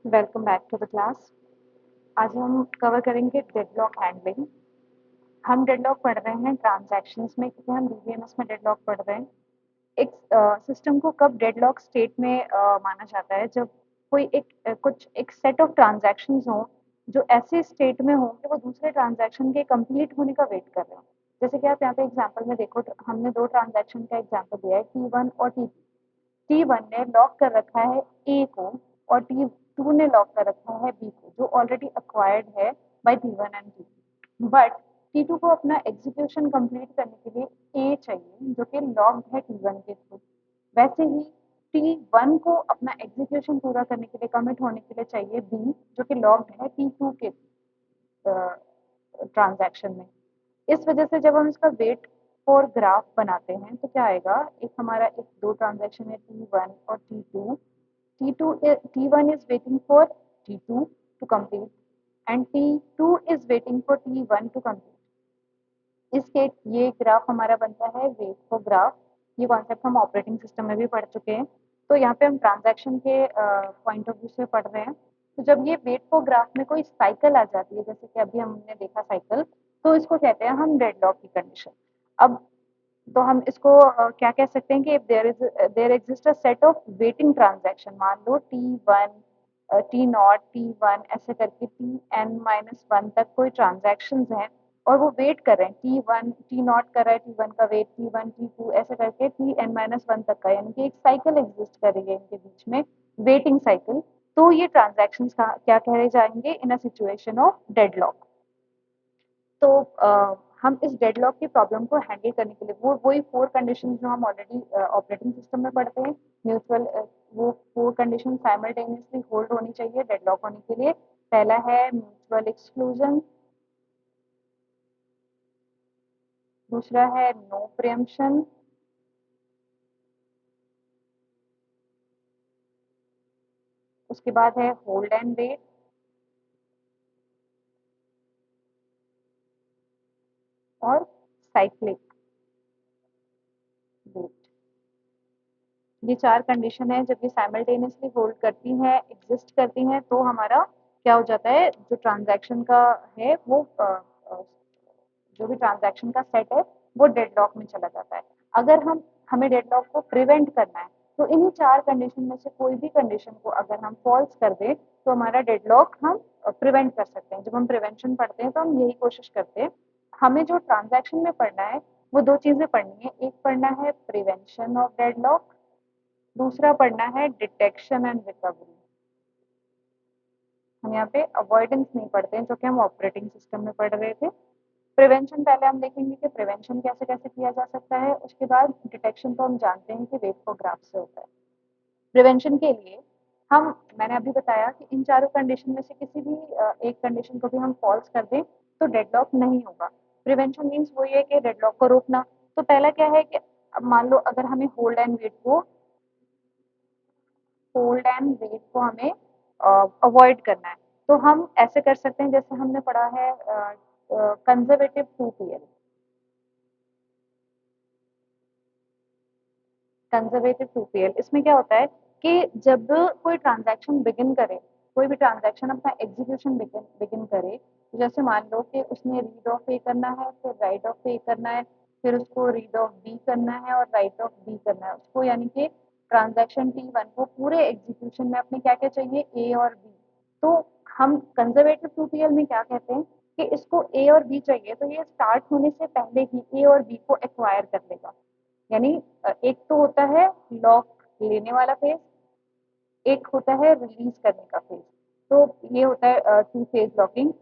Welcome back to the class. आज हम cover करेंगे डेडलॉक हैंडलिंग। हम डेडलॉक पढ़ रहे हैं ट्रांजैक्शंस में, क्योंकि हम डीबीएमएस में डेडलॉक पढ़ रहे हैं। एक सिस्टम को कब डेडलॉक स्टेट में माना जाता है, जब कोई एक सेट ऑफ ट्रांजैक्शंस हो जो ऐसे स्टेट में हो कि वो दूसरे ट्रांजैक्शन के कंप्लीट होने का वेट कर रहे हो। जैसे कि आप यहाँ पे एग्जांपल में देखो, हमने दो ट्रांजैक्शन का एग्जांपल दिया है, T1 और T2। T1 ने लॉक कर रखा है ए को और T2 ने लॉक कर रखा है बी को, जो ऑलरेडी एक्वायर्ड है by T1 and T2। But T2 को अपना एग्जीक्यूशन कंप्लीट करने के लिए ए चाहिए, जो कि लॉक्ड है T1 के थ्रू। वैसे ही T1 को अपना एग्जीक्यूशन पूरा करने के लिए, कमिट होने के लिए चाहिए बी, जो कि लॉक्ड है T2 के ट्रांजैक्शन में। इस वजह से जब हम इसका वेट फॉर ग्राफ बनाते हैं तो क्या आएगा, एक हमारा एक दो ट्रांजैक्शन है T1 और T2। T1 is waiting for T2 to complete and T2 is waiting for T1 to complete। इसके ये ग्राफ हमारा बनता है वेट फॉर ग्राफ। ये कॉन्सेप्ट हम ऑपरेटिंग सिस्टम में भी पढ़ चुके हैं, तो यहाँ पे हम ट्रांजैक्शन के पॉइंट ऑफ व्यू से पढ़ रहे हैं। तो जब ये वेट फॉर ग्राफ में कोई साइकिल आ जाती है, जैसे कि अभी हमने देखा साइकिल, तो इसको कहते हैं हम डेडलॉक की कंडीशन। अब तो हम इसको क्या कह सकते हैं कि there exist a set of waiting transaction. मान लो T1, T0, T1 ऐसे करके Tn-1 तक कोई ट्रांजैक्शंस हैं और वो वेट कर रहे हैं। T1 T0 कर रहा है T1 का वेट, T1 T2 ऐसे करके Tn-1 तक का, यानी कि एक साइकिल एग्जिस्ट कर रही है इनके बीच में, वेटिंग साइकिल। तो ये ट्रांजैक्शंस का क्या कहे जाएंगे इन अ सिचुएशन ऑफ डेडलॉक। तो हम इस डेडलॉक की प्रॉब्लम को हैंडल करने के लिए वही फोर कंडीशन जो हम ऑलरेडी ऑपरेटिंग सिस्टम में पढ़ते हैं, म्यूचुअल, वो फोर कंडीशन साइमल्टेनियसली होल्ड होनी चाहिए डेडलॉक होने के लिए। पहला है म्यूचुअल एक्सक्लूजन, दूसरा है नो प्रियम्पशन, उसके बाद है होल्ड एंड वेट, और साइक्लिक वेट। ये चार कंडीशन है, जब ये साइमल्टेनियसली होल्ड करती हैं, एग्जिस्ट करती हैं, तो हमारा क्या हो जाता है, जो ट्रांजैक्शन का है वो जो भी ट्रांजैक्शन का सेट है वो डेडलॉक में चला जाता है। अगर हमें डेडलॉक को प्रिवेंट करना है, तो इन्हीं चार कंडीशन में से कोई भी कंडीशन को अगर हम फॉल्स कर दें तो हमारा डेडलॉक हम प्रिवेंट कर सकते हैं। जब हम प्रिवेंशन पढ़ते हैं तो हम यही कोशिश करते हैं। हमें जो ट्रांजैक्शन में पढ़ना है वो दो चीजें पढ़नी है। एक पढ़ना है प्रिवेंशन ऑफ डेडलॉक, दूसरा पढ़ना है डिटेक्शन एंड रिकवरी। हम यहाँ पे अवॉइडेंस नहीं पढ़ते हैं, जो कि हम ऑपरेटिंग सिस्टम में पढ़ रहे थे। प्रिवेंशन पहले हम देखेंगे कि प्रिवेंशन कैसे कैसे किया जा सकता है, उसके बाद डिटेक्शन तो हम जानते हैं कि वेट फॉर ग्राफ से होता है। प्रिवेंशन के लिए हम, मैंने अभी बताया कि इन चारों कंडीशन में से किसी भी एक कंडीशन को भी हम फॉल्स कर दें तो डेडलॉक नहीं होगा। प्रिवेंशन मीन्स वही है कि डेडलॉक को रोकना। तो पहला क्या है कि अब मान लो अगर हमें होल्ड एंड वेट को हमें अवॉइड करना है, तो हम ऐसे कर सकते हैं जैसे हमने पढ़ा है कंजर्वेटिव 2PL। कंजर्वेटिव 2PL इसमें क्या होता है कि जब कोई ट्रांजैक्शन बिगिन करे, कोई भी ट्रांजैक्शन अपना एग्जीक्यूशन बिगिन बिगिन करे, तो जैसे मान लो कि उसने रीड ऑफ ए करना है, फिर राइट ऑफ ए करना है, फिर उसको रीड ऑफ बी करना है और राइट ऑफ बी करना है उसको, यानी कि ट्रांजैक्शन T1 को पूरे एग्जीक्यूशन में अपने क्या क्या चाहिए, ए और बी। तो हम कंजर्वेटिव 2PL में क्या कहते हैं कि इसको ए और बी चाहिए, तो ये स्टार्ट होने से पहले ही ए और बी को एक्वायर कर लेगा। यानी एक तो होता है लॉक लेने वाला फेज, एक होता है रिलीज करने का फेज। तो ये होता है टू फेज लॉकिंग,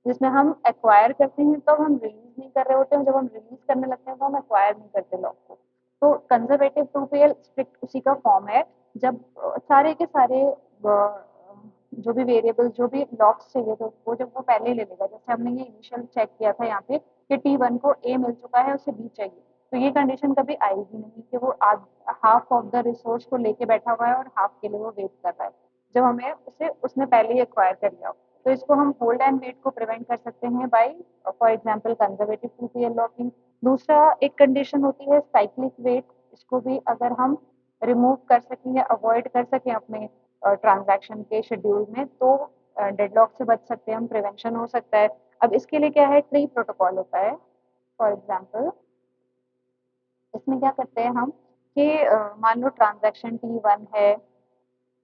जिसमें हम एक्वायर करते हैं तब हम रिलीज नहीं कर रहे होते हैं, जब हम रिलीज करने लगते हैं तो हम एक्वायर नहीं करते लॉक को। तो कंजर्वेटिव 2PL स्ट्रिक्ट उसी का फॉर्म है, जब सारे के सारे जो भी वेरिएबल, जो भी लॉक्स चाहिए थे उसको, जब वो पहले ले लेगा। जैसे हमने ये इनिशियल चेक किया था यहाँ पे कि T1 को ए मिल चुका है, उसे बी चाहिए, तो ये कंडीशन कभी आएगी नहीं कि वो हाफ ऑफ द रिसोर्स को लेके बैठा हुआ है और हाफ के लिए वो वेट कर रहा है, जब हमें उसे उसने पहले ही एक्वायर कर लिया हो। तो इसको हम होल्ड एंड वेट को प्रिवेंट कर सकते हैं by for example conservative 2PL locking. दूसरा एक कंडीशन होती है साइक्लिक वेट, इसको भी अगर हम रिमूव कर सकें या अवॉइड कर सकें अपने ट्रांजैक्शन के शेड्यूल में, तो डेडलॉक से बच सकते हैं हम, प्रिवेंशन हो सकता है। अब इसके लिए क्या है, ट्री प्रोटोकॉल होता है। फॉर एग्जांपल इसमें क्या करते हैं हम कि मान लो ट्रांजैक्शन T1 है,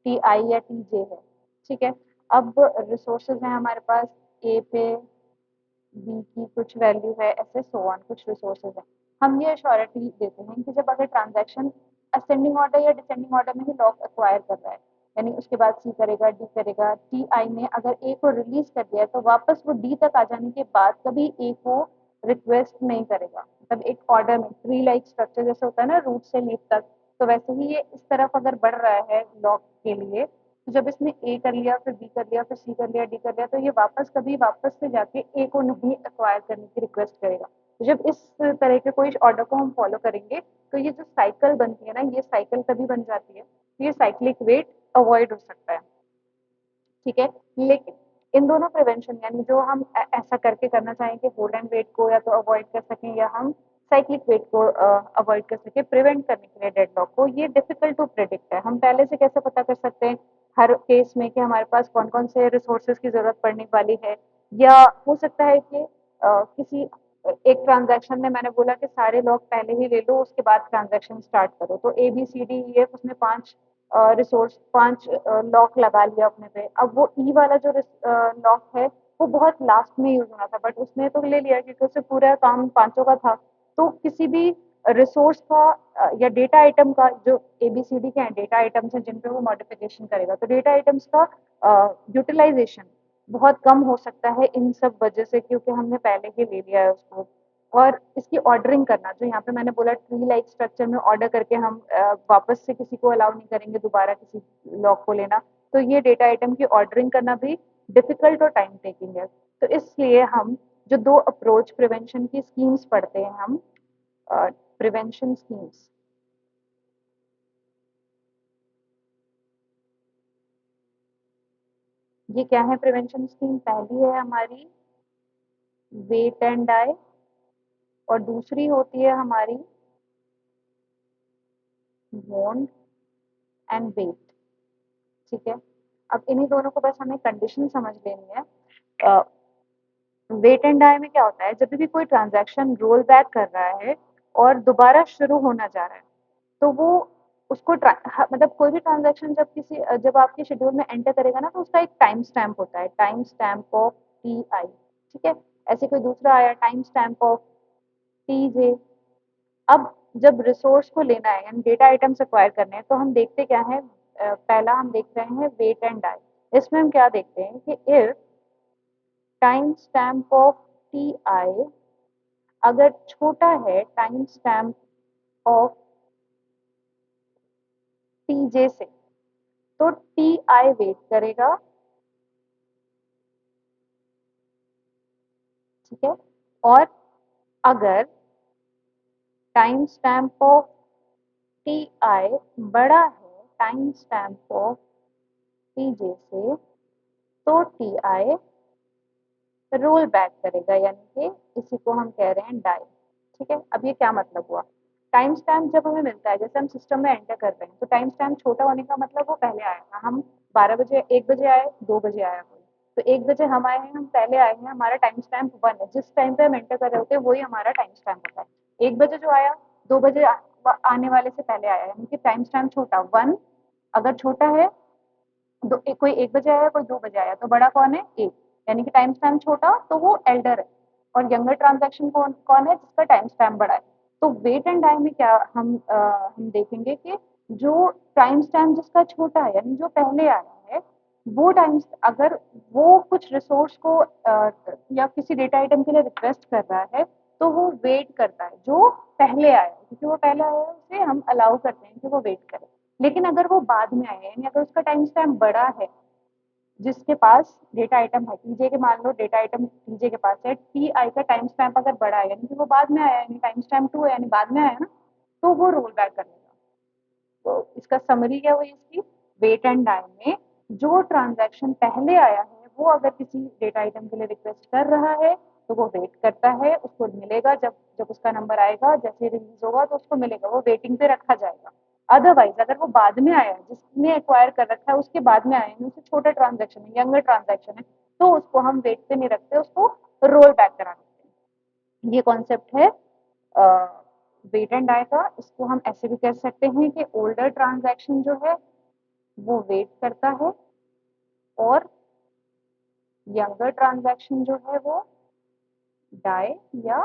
TI या TJ है, ठीक है। अब रिसोर्सेज हैं हमारे पास, ए पे बी की कुछ वैल्यू है, ऐसे सो ऑन कुछ रिसोर्सेज हैं। हम ये अश्योरिटी देते हैं कि जब अगर ट्रांजैक्शन असेंडिंग ऑर्डर या डिसेंडिंग ऑर्डर में ही लॉक एक्वायर कर रहा है, यानी उसके बाद सी करेगा, डी करेगा, टी आई ने अगर ए को रिलीज कर दिया है तो वापस वो डी तक आ जाने के बाद कभी ए को रिक्वेस्ट नहीं करेगा। मतलब एक ऑर्डर में ट्री लाइक स्ट्रक्चर जैसे होता है ना, रूट से लीफ तक, तो वैसे ही ये इस तरफ अगर बढ़ रहा है लॉक के लिए, तो जब इसने ए कर लिया, फिर बी कर लिया, फिर सी कर लिया, डी कर लिया, तो ये वापस से जाके ए को नहीं एक्वायर करने की रिक्वेस्ट करेगा। तो जब इस तरह के कोई ऑर्डर को हम फॉलो करेंगे तो ये जो साइकिल बनती है ना, ये साइकिल तभी बन जाती है, तो ये साइक्लिक वेट अवॉइड हो सकता है, ठीक है। लेकिन इन दोनों प्रिवेंशन, यानी जो हम ऐसा करके करना चाहेंगे होल्ड एंड वेट को या तो अवॉइड कर सकें, या हम साइक्लिक वेट को अवॉइड कर सकें प्रिवेंट करने के लिए डेडलॉक को, ये डिफिकल्ट टू प्रेडिक्ट है। हम पहले से कैसे पता कर सकते हैं हर केस में कि हमारे पास कौन कौन से रिसोर्सेज की जरूरत पड़ने वाली है, या हो सकता है कि किसी एक ट्रांजैक्शन में मैंने बोला कि सारे लॉक पहले ही ले लो, उसके बाद ट्रांजैक्शन स्टार्ट करो, तो A B C D E F उसने 5 रिसोर्स 5 लॉक लगा लिया अपने पे। अब वो ई वाला जो लॉक है वो बहुत लास्ट में यूज होना था, बट उसने तो ले लिया क्योंकि उससे पूरा काम पांचों का था। तो किसी भी रिसोर्स का या डेटा आइटम का, जो एबीसीडी के हैं डेटा आइटम्स हैं जिन पे वो मॉडिफिकेशन करेगा, तो डेटा आइटम्स का यूटिलाइजेशन बहुत कम हो सकता है इन सब वजह से, क्योंकि हमने पहले ही ले लिया है उसको। और इसकी ऑर्डरिंग करना, जो यहाँ पे मैंने बोला ट्री लाइक स्ट्रक्चर में ऑर्डर करके हम वापस से किसी को अलाउ नहीं करेंगे दोबारा किसी लॉक को लेना, तो ये डेटा आइटम की ऑर्डरिंग करना भी डिफिकल्ट और टाइम टेकिंग है। तो इसलिए हम जो दो अप्रोच प्रिवेंशन की स्कीम्स पढ़ते हैं हम, प्रिवेंशन स्कीम्स, ये क्या है प्रिवेंशन स्कीम, पहली है हमारी वेट एंड डाई, और दूसरी होती है हमारी वॉन्ट एंड वेट, ठीक है। अब इन्हीं दोनों को बस हमें कंडीशन समझ लेनी है। वेट एंड डाई में क्या होता है, जब भी कोई ट्रांजैक्शन रोल बैक कर रहा है और दोबारा शुरू होना चाह रहा है, तो वो उसको मतलब कोई भी ट्रांजैक्शन जब आपके शेड्यूल में एंटर करेगा ना, तो उसका एक टाइम स्टैम्प होता है, टाइम स्टैम्प ऑफ टी आई, ठीक है। ऐसे कोई दूसरा आया टाइम स्टैम्प ऑफ टी जे। अब जब रिसोर्स को लेना है यानी डेटा आइटम्स एक्वायर करने हैं, तो हम देखते क्या है, पहला हम देख रहे हैं वेट एंड डाई। इसमें हम क्या देखते हैं कि if time stamp of T आई अगर छोटा है टाइम स्टैम्प ऑफ टी जे से, तो टी आई वेट करेगा, ठीक है। और अगर टाइम स्टैम्प ऑफ टी आई बड़ा है टाइम स्टैम्प ऑफ टी जे से, तो टी आई रोल बैक करेगा, यानी कि इसी को हम कह रहे हैं डाई, ठीक है। अब ये क्या मतलब हुआ, टाइम स्टैम्प जब हमें मिलता है, जैसे हम सिस्टम में एंटर कर रहे हैं, तो टाइम स्टैम्प छोटा होने का मतलब वो पहले आया था, हम 12 बजे 1 बजे आए, 2 बजे आया कोई, तो 1 बजे हम आए हैं, हम पहले आए हैं, हमारा टाइम स्टैम्प 1 है, जिस टाइम पे हम एंटर कर रहे होते हैं वही हमारा टाइम स्टैम्प होता है। 1 बजे जो आया 2 बजे आने वाले से पहले आया, यानी कि टाइम स्टैम्प छोटा 1, अगर छोटा है कोई 1 बजे आया कोई 2 बजे आया, तो बड़ा कौन है, एक, यानी कि टाइम स्टैम्प छोटा तो वो एल्डर है, और यंगर ट्रांजैक्शन कौन कौन है, जिसका टाइम स्टैम्प बड़ा है। तो वेट एंड टाइम में क्या हम देखेंगे कि जो टाइम स्टैम्प जिसका छोटा है, यानी जो पहले आया है, वो टाइम, अगर वो कुछ रिसोर्स को या किसी डेटा आइटम के लिए रिक्वेस्ट कर रहा है, तो वो वेट करता है जो पहले आया है, क्योंकि वो पहले आया है उसे हम अलाउ करते हैं कि वो वेट करे। लेकिन अगर वो बाद में आया है, यानी अगर उसका टाइम स्टैम्प बड़ा है, जिसके पास डेटा आइटम है टीजे के, मान लो डेटा आइटम टीजे के पास है, टी आई का टाइम स्टैम्प अगर बड़ा है, यानी कि वो बाद में आया है, यानी टाइम स्टैम्प 2 है, यानी बाद में आया ना, तो वो रोल बैक कर लेगा। तो इसका समरी क्या हुई इसकी, वेट एंड डाई में जो ट्रांजैक्शन पहले आया है वो अगर किसी डेटा आइटम के लिए रिक्वेस्ट कर रहा है, तो वो वेट करता है, उसको मिलेगा, जब जब उसका नंबर आएगा, जैसे रिलीज होगा तो उसको मिलेगा, वो वेटिंग पे रखा जाएगा। अदरवाइज अगर वो बाद में आया है, जिसने एक्वायर कर रखा है उसके बाद में आया है, उससे छोटा ट्रांजेक्शन है, यंगर ट्रांजेक्शन है, तो उसको हम वेट पे नहीं रखते, उसको रोल बैक करा देते हैं। ये कॉन्सेप्ट है वेट एंड डाई का। इसको हम ऐसे भी कह सकते हैं कि ओल्डर ट्रांजैक्शन जो है वो वेट करता है और यंगर ट्रांजैक्शन जो है वो डाई या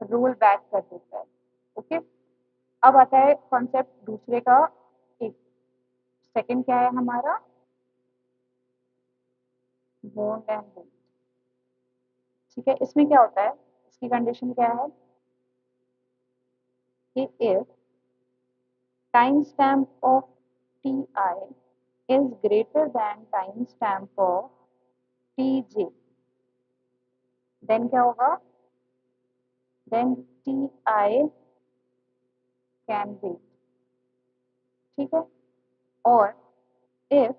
रोल बैक कर देता है। ओके, अब आता है कॉन्सेप्ट दूसरे का। एक सेकंड क्या है हमारा, बॉन्ड एंड वेट। ठीक है, इसमें क्या होता है, इसकी कंडीशन क्या है कि if time stamp of T I is greater than time stamp of T J, then क्या होगा, then T I can wait. ठीक है, और if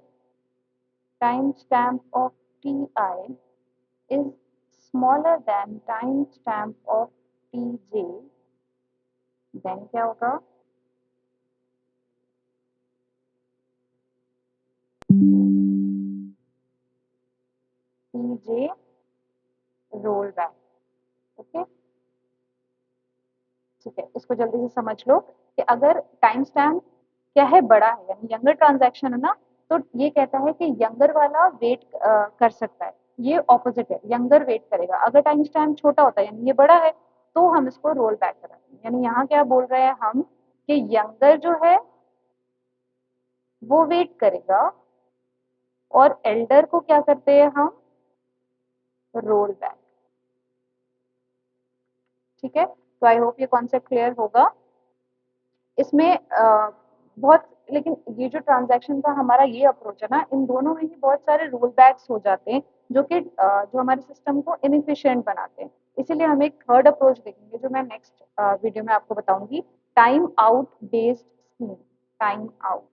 time stamp of Ti is smaller than time stamp of Tj, then क्या होगा, Tj roll back. Okay, ठीक है, इसको जल्दी से समझ लो कि अगर टाइम स्टैम्प क्या है, बड़ा है यानी यंगर ट्रांजैक्शन है ना, तो ये कहता है कि यंगर वाला वेट कर सकता है। ये ऑपोजिट है, यंगर वेट करेगा। अगर टाइम स्टैम्प छोटा होता है यानी ये बड़ा है, तो हम इसको रोल बैक कराते हैं। यानी यहाँ क्या बोल रहे हैं हम कि यंगर जो है वो वेट करेगा और एल्डर को क्या करते हैं हम, रोल बैक। ठीक है, तो आई होप ये कॉन्सेप्ट क्लियर होगा। इसमें बहुत, लेकिन ये जो ट्रांजैक्शन का हमारा ये अप्रोच है ना, इन दोनों में ही बहुत सारे रोल बैक्स हो जाते हैं जो कि जो हमारे सिस्टम को इनएफिशिएंट बनाते हैं। इसीलिए हम एक थर्ड अप्रोच देखेंगे जो मैं नेक्स्ट वीडियो में आपको बताऊंगी, time out based scheme. Time out.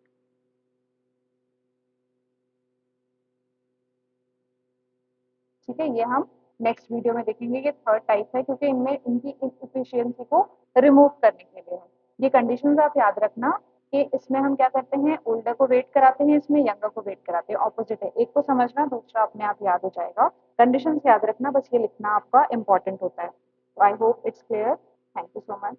ठीक है, ये हम नेक्स्ट वीडियो में देखेंगे। ये थर्ड टाइप है क्योंकि इनमें इनकी इनएफिशिएंसी को रिमूव करने के लिए है। ये कंडीशंस आप याद रखना कि इसमें हम क्या करते हैं, ओल्डर को वेट कराते हैं, इसमें यंगर को वेट कराते हैं, ऑपोजिट है। एक को समझना, दूसरा अपने आप याद हो जाएगा। कंडीशंस याद रखना, बस ये लिखना आपका इंपॉर्टेंट होता है। तो I hope it's clear. Thank you so much.